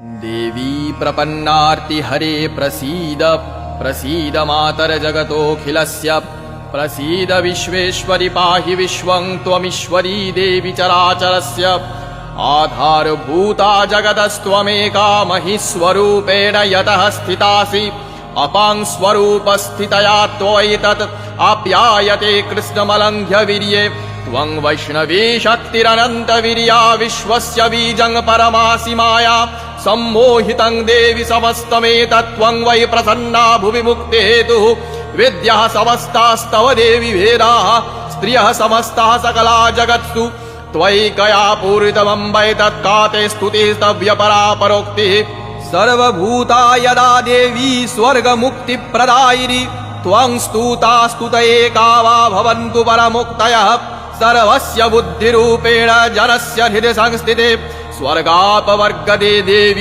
देवी प्रपन्नार्ति हरे प्रसीद प्रसीद मातर जगतोऽखिलस्य प्रसीद विश्वेश्वरि पाहि विश्वं त्वमीश्वरी देवी चराचरस्य आधारभूता जगतस्त्वमेका महिस्वरूपेण यतः स्थितासि अपां स्वरूपस्थितया त्वयैतत् आप्यायते कृष्णमलङ्घ्य वीर्ये त्वं वैष्णवी शक्तिरनन्तवीर्या विश्वस्य बीजं परमासि माया सम्मोहितं देवि समस्तमेतत् त्वं वै प्रसन्ना भुवि मुक्तिहेतुः विद्याः समस्तास्तव देवि भेदाः स्त्रियः समस्ताः सकला जगत्सु त्वैकया पूरितमम्बैतत् का ते स्तुतिस्तव्यपरा परोक्तिः सर्वभूता यदा देवी स्वर्गमुक्तिप्रदायिनी त्वं स्तुता स्तुतये का वा भवन्तु परमुक्तयः सर्वस्य बुद्धिरूपेण जनस्य हृदि संस्थिते स्वर्गापवर्गदे देवी।